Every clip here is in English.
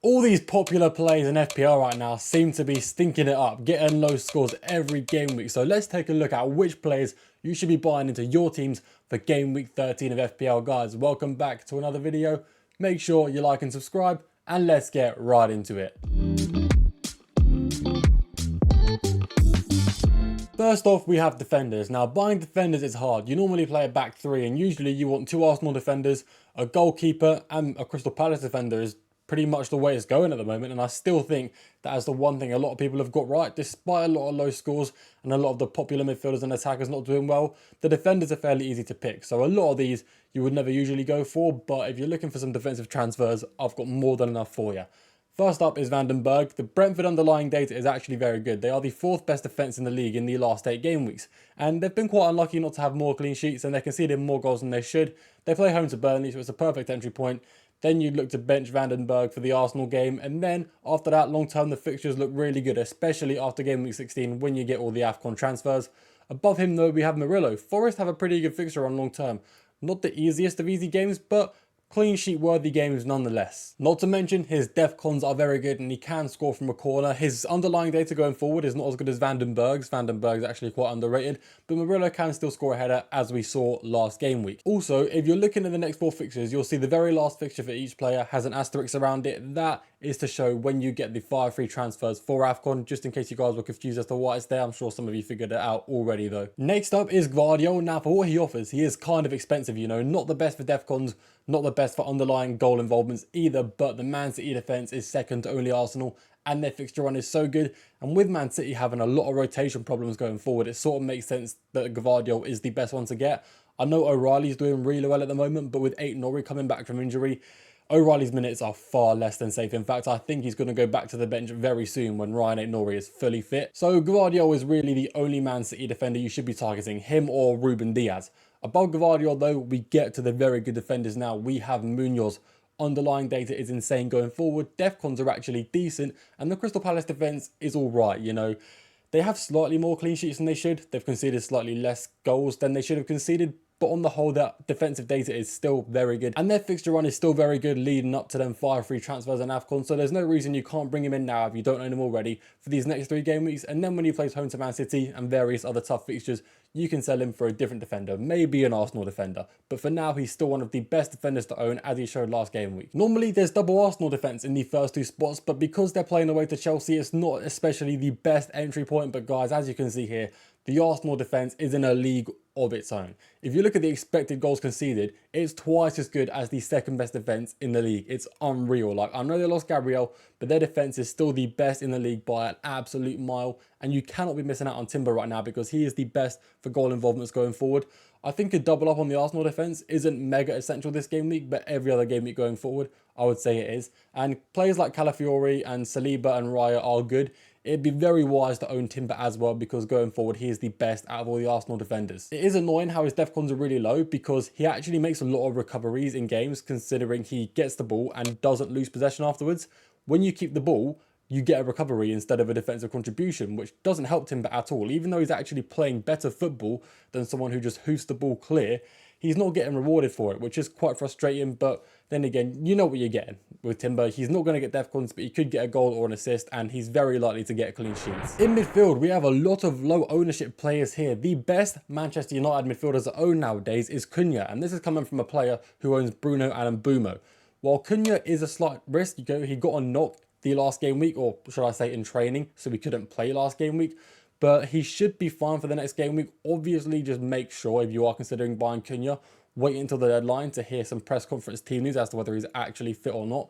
All these popular players in FPL right now seem to be stinking it up, getting low scores every game week. So let's take a look at which players you should be buying into your teams for game week 13 of FPL. Guys, welcome back to another video. Make sure you like and subscribe, and let's get right into it. First off, we have defenders. Now, buying defenders is hard. You normally play a back three, and usually you want two Arsenal defenders, a goalkeeper, and a Crystal Palace defender is pretty much the way it's going at the moment. And I still think that is the one thing a lot of people have got right. Despite a lot of low scores and a lot of the popular midfielders and attackers not doing well, the defenders are fairly easy to pick. So a lot of these you would never usually go for, but if you're looking for some defensive transfers, I've got more than enough for you. First up is Vandenberg. The Brentford underlying data is actually very good. They are the fourth best defence in the league in the last 8 game weeks. And they've been quite unlucky not to have more clean sheets, and they're conceding more goals than they should. They play home to Burnley, so it's a perfect entry point. Then you'd look to bench Vandenberg for the Arsenal game. And then after that, long term, the fixtures look really good, especially after game week 16 when you get all the AFCON transfers. Above him, though, we have Murillo. Forest have a pretty good fixture on long term. Not the easiest of easy games, but clean sheet worthy games nonetheless. Not to mention his def cons are very good and he can score from a corner. His underlying data going forward is not as good as Vandenberg's. Vandenberg's actually quite underrated, but Murillo can still score a header as we saw last game week. Also, if you're looking at the next 4 fixtures, you'll see the very last fixture for each player has an asterisk around it. That is to show when you get the 5 free transfers for AFCON, just in case you guys were confused as to why it's there. I'm sure some of you figured it out already though. Next up is Gvardiol. Now for what he offers, he is kind of expensive, you know, not the best for def cons, not the best for underlying goal involvements either, but the Man City defence is second to only Arsenal and their fixture run is so good. And with Man City having a lot of rotation problems going forward, it sort of makes sense that Gvardiol is the best one to get. I know O'Reilly's doing really well at the moment, but with Ait-Nouri coming back from injury, O'Reilly's minutes are far less than safe. In fact, I think he's going to go back to the bench very soon when Ryan Ait-Nouri is fully fit. So Gvardiol is really the only Man City defender you should be targeting, him or Ruben Diaz. Above Gvardiol though, we get to the very good defenders now. We have Munoz. Underlying data is insane going forward. Defcons are actually decent and the Crystal Palace defence is alright, you know. They have slightly more clean sheets than they should. They've conceded slightly less goals than they should have conceded. But on the whole, that defensive data is still very good. And their fixture run is still very good leading up to them 5 free transfers and AFCON. So there's no reason you can't bring him in now if you don't own him already for these next 3 game weeks. And then when he plays home to Man City and various other tough fixtures, you can sell him for a different defender, maybe an Arsenal defender. But for now, he's still one of the best defenders to own as he showed last game week. Normally, there's double Arsenal defence in the first 2 spots, but because they're playing away to Chelsea, it's not especially the best entry point. But guys, as you can see here, the Arsenal defence is in a league of its own. If you look at the expected goals conceded, it's twice as good as the second best defence in the league. It's unreal. Like, I know they lost Gabriel, but their defence is still the best in the league by an absolute mile. And you cannot be missing out on Timber right now because he is the best for goal involvements going forward. I think a double up on the Arsenal defence isn't mega essential this game week, but every other game week going forward, I would say it is. And players like Calafiori and Saliba and Raya are good. It'd be very wise to own Timber as well because going forward, he is the best out of all the Arsenal defenders. It is annoying how his def cons are really low because he actually makes a lot of recoveries in games considering he gets the ball and doesn't lose possession afterwards. When you keep the ball, you get a recovery instead of a defensive contribution, which doesn't help Timber at all. Even though he's actually playing better football than someone who just hoofs the ball clear, he's not getting rewarded for it, which is quite frustrating. But then again, you know what you're getting with Timber. He's not going to get def cons, but he could get a goal or an assist, and he's very likely to get clean sheets. In midfield, we have a lot of low ownership players here. The best Manchester United midfielders to own nowadays is Cunha, and this is coming from a player who owns Bruno and Mbumo. While Cunha is a slight risk, he got a knock the last game week, or should I say in training, so he couldn't play last game week. But he should be fine for the next game week. Obviously, just make sure if you are considering buying Cunha, wait until the deadline to hear some press conference team news as to whether he's actually fit or not.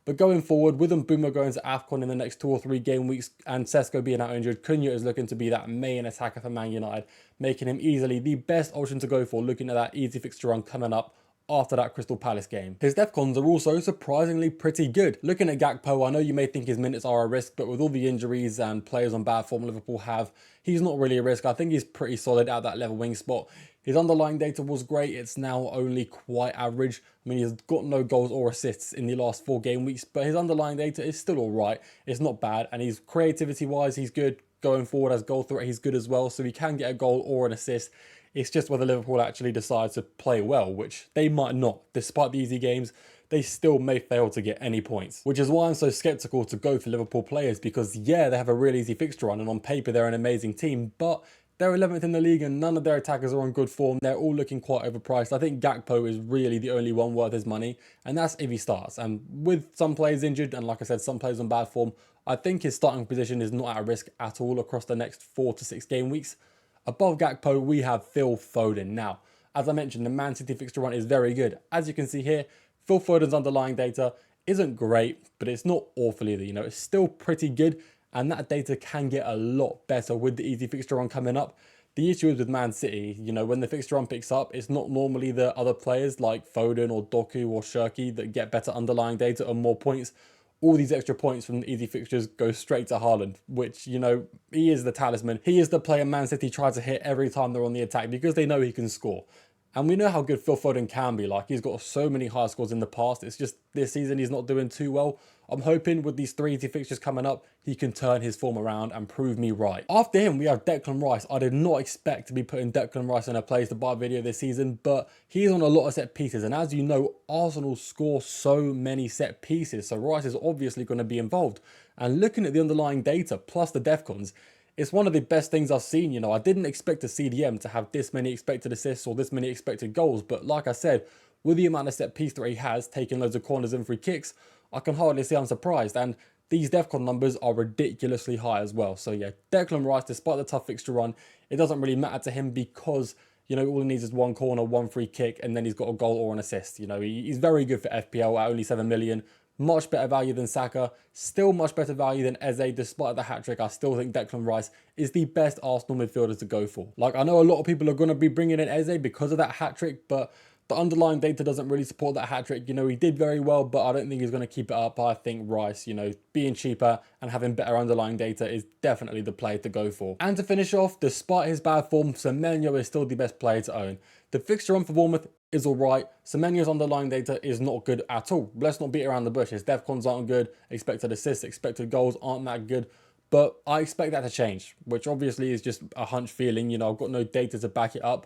But going forward, with Mbumo going to AFCON in the next 2 or 3 game weeks and Sesko being out injured, Cunha is looking to be that main attacker for Man United, making him easily the best option to go for, looking at that easy fixture run coming up after that Crystal Palace game. His def cons are also surprisingly pretty good. Looking at Gakpo, I know you may think his minutes are a risk, but with all the injuries and players on bad form Liverpool have, he's not really a risk. I think he's pretty solid at that level wing spot. His underlying data was great. It's now only quite average. I mean, he's got no goals or assists in the last 4 game weeks, but his underlying data is still all right. It's not bad, and he's creativity-wise, he's good. Going forward as goal threat, he's good as well, so he can get a goal or an assist. It's just whether Liverpool actually decide to play well, which they might not. Despite the easy games, they still may fail to get any points. Which is why I'm so sceptical to go for Liverpool players, because yeah, they have a really easy fixture run and on paper they're an amazing team, but they're 11th in the league and none of their attackers are on good form. They're all looking quite overpriced. I think Gakpo is really the only one worth his money, and that's if he starts. And with some players injured, and like I said, some players on bad form, I think his starting position is not at risk at all across the next 4 to 6 game weeks. Above Gakpo, we have Phil Foden. Now, as I mentioned, the Man City fixture run is very good. As you can see here, Phil Foden's underlying data isn't great, but it's not awful either. You know, it's still pretty good, and that data can get a lot better with the easy fixture run coming up. The issue is with Man City, you know, when the fixture run picks up, it's not normally the other players like Foden or Doku or Shirky that get better underlying data and more points. All these extra points from the easy fixtures go straight to Haaland, which, you know, he is the talisman. He is the player Man City try to hit every time they're on the attack because they know he can score. And we know how good Phil Foden can be. Like, he's got so many high scores in the past. It's just this season he's not doing too well. I'm hoping with these 3 easy fixtures coming up, he can turn his form around and prove me right. After him, we have Declan Rice. I did not expect to be putting Declan Rice in a plays to buy video this season, but he's on a lot of set pieces. And as you know, Arsenal score so many set pieces, so Rice is obviously going to be involved. And looking at the underlying data plus the defcons, it's one of the best things I've seen. You know, I didn't expect a CDM to have this many expected assists or this many expected goals, but like I said, with the amount of set piece that he has, taking loads of corners and free kicks, I can hardly say I'm surprised. And these defcon numbers are ridiculously high as well. So yeah, Declan Rice, despite the tough fixture run, it doesn't really matter to him because, you know, all he needs is 1 corner, 1 free kick, and then he's got a goal or an assist. You know, he's very good for FPL at only 7 million. Much better value than Saka, still much better value than Eze. Despite the hat-trick, I still think Declan Rice is the best Arsenal midfielder to go for. Like, I know a lot of people are going to be bringing in Eze because of that hat-trick, but the underlying data doesn't really support that hat-trick. You know, he did very well, but I don't think he's going to keep it up. I think Rice, you know, being cheaper and having better underlying data is definitely the player to go for. And to finish off, despite his bad form, Semenyo is still the best player to own. The fixture run for Bournemouth is alright. Semenyo's underlying data is not good at all. Let's not beat around the bush. His defcons aren't good. Expected assists, expected goals aren't that good. But I expect that to change, which obviously is just a hunch feeling. You know, I've got no data to back it up.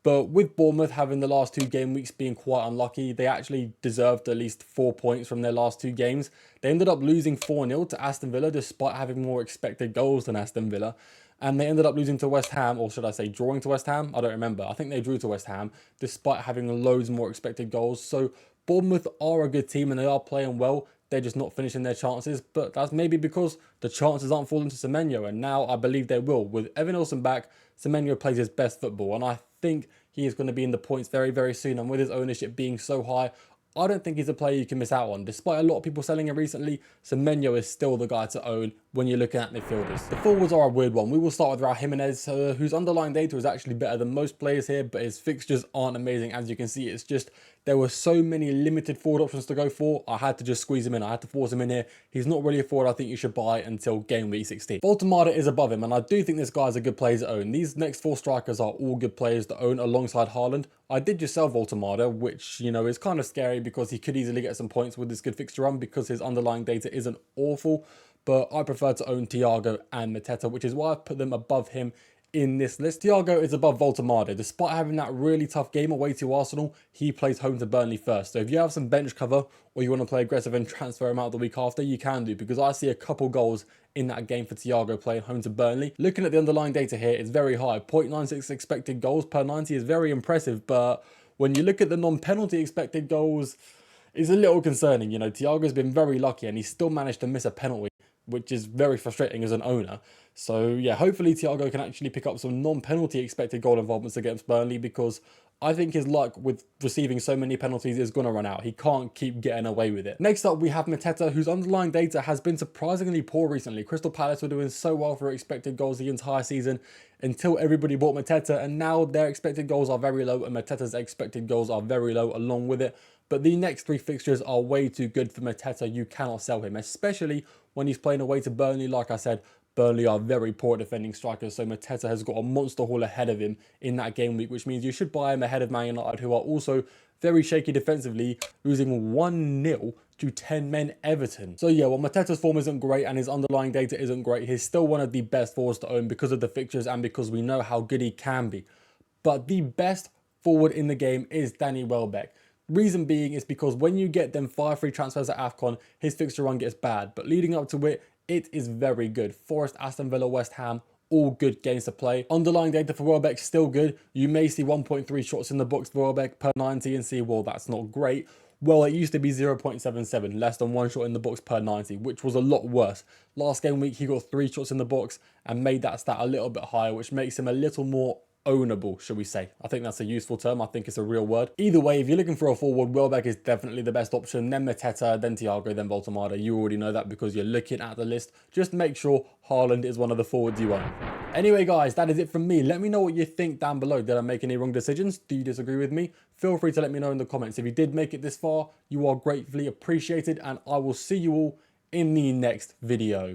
But with Bournemouth having the last 2 game weeks being quite unlucky, they actually deserved at least 4 points from their last 2 games. They ended up losing 4-0 to Aston Villa despite having more expected goals than Aston Villa. And they ended up losing to West Ham, or should I say drawing to West Ham? I don't remember. I think they drew to West Ham despite having loads more expected goals. So Bournemouth are a good team and they are playing well. They're just not finishing their chances, but that's maybe because the chances aren't falling to Semenyo, and now I believe they will. With Evan Olsen back, Semenyo plays his best football, and I think he is going to be in the points very, very soon. And with his ownership being so high, I don't think he's a player you can miss out on. Despite a lot of people selling him recently, Semenyo is still the guy to own when you're looking at midfielders. The forwards are a weird one. We will start with Raul Jimenez, whose underlying data is actually better than most players here, but his fixtures aren't amazing. As you can see, it's just there were so many limited forward options to go for. I had to just squeeze him in. I had to force him in here. He's not really a forward I think you should buy until game week 16. Voltemada is above him, and I do think this guy is a good player to own. These next 4 strikers are all good players to own alongside Haaland. I did just sell Voltemada, which, you know, is kind of scary because he could easily get some points with this good fixture run because his underlying data isn't awful. But I prefer to own Thiago and Mateta, which is why I've put them above him in this list. Thiago is above Voltemada. Despite having that really tough game away to Arsenal, he plays home to Burnley first. So if you have some bench cover or you want to play aggressive and transfer him out the week after, you can do, because I see a couple goals in that game for Thiago playing home to Burnley. Looking at the underlying data here, it's very high. 0.96 expected goals per 90 is very impressive, but when you look at the non-penalty expected goals, it's a little concerning. You know, Thiago's been very lucky and he's still managed to miss a penalty, which is very frustrating as an owner. So yeah, hopefully Thiago can actually pick up some non-penalty expected goal involvements against Burnley, because I think his luck with receiving so many penalties is going to run out. He can't keep getting away with it. Next up, we have Mateta, whose underlying data has been surprisingly poor recently. Crystal Palace were doing so well for expected goals the entire season until everybody bought Mateta, and now their expected goals are very low and Mateta's expected goals are very low along with it. But the next 3 fixtures are way too good for Mateta. You cannot sell him, especially when he's playing away to Burnley. Like I said, Burnley are very poor defending strikers, so Mateta has got a monster haul ahead of him in that game week, which means you should buy him ahead of Man United, who are also very shaky defensively, losing 1-0 to 10 men Everton. So yeah, while Mateta's form isn't great and his underlying data isn't great, he's still one of the best forwards to own because of the fixtures and because we know how good he can be. But the best forward in the game is Danny Welbeck. Reason being is because when you get them 5 free transfers at AFCON, his fixture run gets bad. But leading up to it, it is very good. Forest, Aston Villa, West Ham, all good games to play. Underlying data for Welbeck still good. You may see 1.3 shots in the box for Welbeck per 90 and see, well, that's not great. Well, it used to be 0.77, less than 1 shot in the box per 90, which was a lot worse. Last game week, he got 3 shots in the box and made that stat a little bit higher, which makes him a little more ownable, shall we say. I think that's a useful term. I think it's a real word. Either way, if you're looking for a forward, Welbeck is definitely the best option. Then Mateta, then Thiago, then Voltemada. You already know that because you're looking at the list. Just make sure Haaland is one of the forwards you own. Anyway, guys, that is it from me. Let me know what you think down below. Did I make any wrong decisions? Do you disagree with me? Feel free to let me know in the comments. If you did make it this far, you are gratefully appreciated, and I will see you all in the next video.